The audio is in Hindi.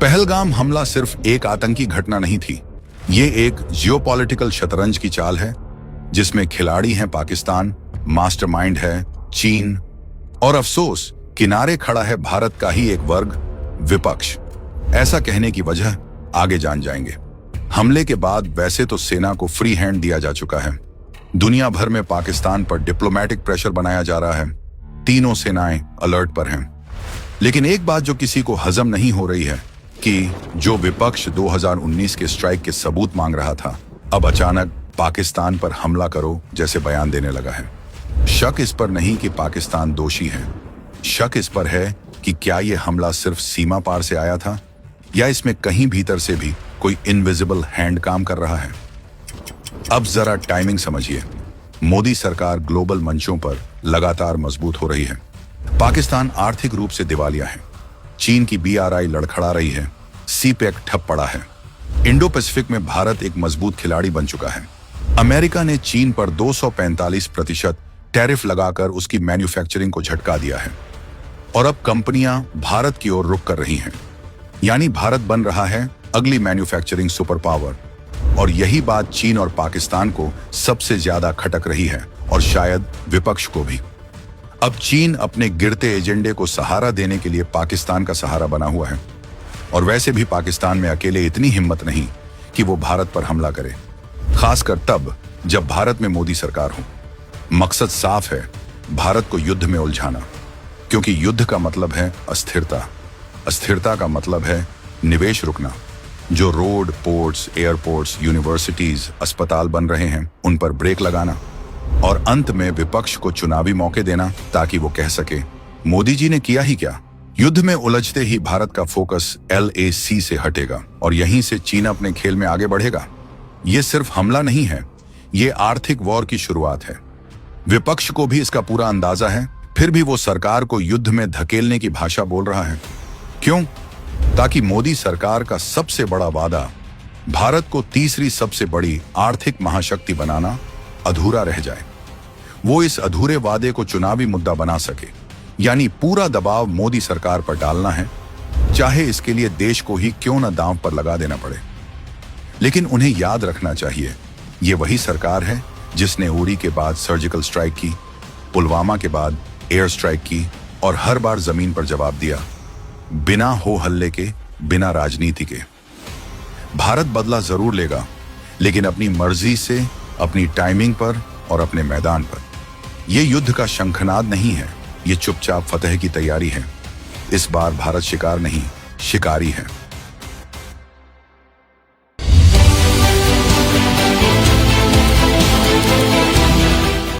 पहलगाम हमला सिर्फ एक आतंकी घटना नहीं थी, ये एक जियोपॉलिटिकल शतरंज की चाल है जिसमें खिलाड़ी हैं पाकिस्तान, मास्टरमाइंड है चीन और अफसोस किनारे खड़ा है भारत का ही एक वर्ग, विपक्ष। ऐसा कहने की वजह आगे जान जाएंगे। हमले के बाद वैसे तो सेना को फ्री हैंड दिया जा चुका है, दुनिया भर में पाकिस्तान पर डिप्लोमेटिक प्रेशर बनाया जा रहा है, तीनों सेनाएं अलर्ट पर हैं। लेकिन एक बात जो किसी को हजम नहीं हो रही है कि जो विपक्ष 2019 के स्ट्राइक के सबूत मांग रहा था, अब अचानक पाकिस्तान पर हमला करो जैसे बयान देने लगा है। शक इस पर नहीं कि पाकिस्तान दोषी है, शक इस पर है कि क्या यह हमला सिर्फ सीमा पार से आया था या इसमें कहीं भीतर से भी कोई इनविजिबल हैंड काम कर रहा है। अब जरा टाइमिंग समझिए। मोदी सरकार ग्लोबल मंचों पर लगातार मजबूत हो रही है, पाकिस्तान आर्थिक रूप से दिवालिया है, चीन की BRI लड़खड़ा रही है, CPEC ठप पड़ा है, इंडो पैसिफिक में भारत एक मजबूत खिलाड़ी बन चुका है, अमेरिका ने चीन पर 245% टैरिफ लगाकर उसकी मैन्युफैक्चरिंग को झटका दिया है और अब कंपनियां भारत की ओर रुख कर रही हैं। यानी भारत बन रहा है अगली मैन्युफैक्चरिंग सुपर पावर। और यही बात चीन और पाकिस्तान को सबसे ज्यादा खटक रही है और शायद विपक्ष को भी। अब चीन अपने गिरते एजेंडे को सहारा देने के लिए पाकिस्तान का सहारा बना हुआ है और वैसे भी पाकिस्तान में अकेले इतनी हिम्मत नहीं कि वो भारत पर हमला करे, खासकर तब जब भारत में मोदी सरकार हो। मकसद साफ है, भारत को युद्ध में उलझाना, क्योंकि युद्ध का मतलब है अस्थिरता, अस्थिरता का मतलब है निवेश रुकना। जो रोड, पोर्ट्स, एयरपोर्ट्स, यूनिवर्सिटीज, अस्पताल बन रहे हैं उन पर ब्रेक लगाना और अंत में विपक्ष को चुनावी मौके देना ताकि वो कह सके मोदी जी ने किया ही क्या। युद्ध में उलझते ही भारत का फोकस LAC से हटेगा और यहीं से चीन अपने खेल में आगे बढ़ेगा। ये सिर्फ हमला नहीं है, ये आर्थिक वॉर की शुरुआत है। विपक्ष को भी इसका पूरा अंदाजा है, फिर भी वो सरकार को युद्ध में धकेलने की भाषा बोल रहा है। क्यों? ताकि मोदी सरकार का सबसे बड़ा वादा, भारत को तीसरी सबसे बड़ी आर्थिक महाशक्ति बनाना, अधूरा रह जाए। वो इस अधूरे वादे को चुनावी मुद्दा बना सके, यानी पूरा दबाव मोदी सरकार पर डालना है, चाहे इसके लिए देश को ही क्यों न दांव पर लगा देना पड़े। लेकिन उन्हें याद रखना चाहिए, ये वही सरकार है जिसने उड़ी के बाद सर्जिकल स्ट्राइक की, पुलवामा के बाद एयर स्ट्राइक की और हर बार जमीन पर जवाब दिया, बिना हो हल्ले के, बिना राजनीति के। भारत बदला जरूर लेगा, लेकिन अपनी मर्जी से, अपनी टाइमिंग पर और अपने मैदान पर। यह युद्ध का शंखनाद नहीं है, ये चुपचाप फतह की तैयारी है। इस बार भारत शिकार नहीं, शिकारी है।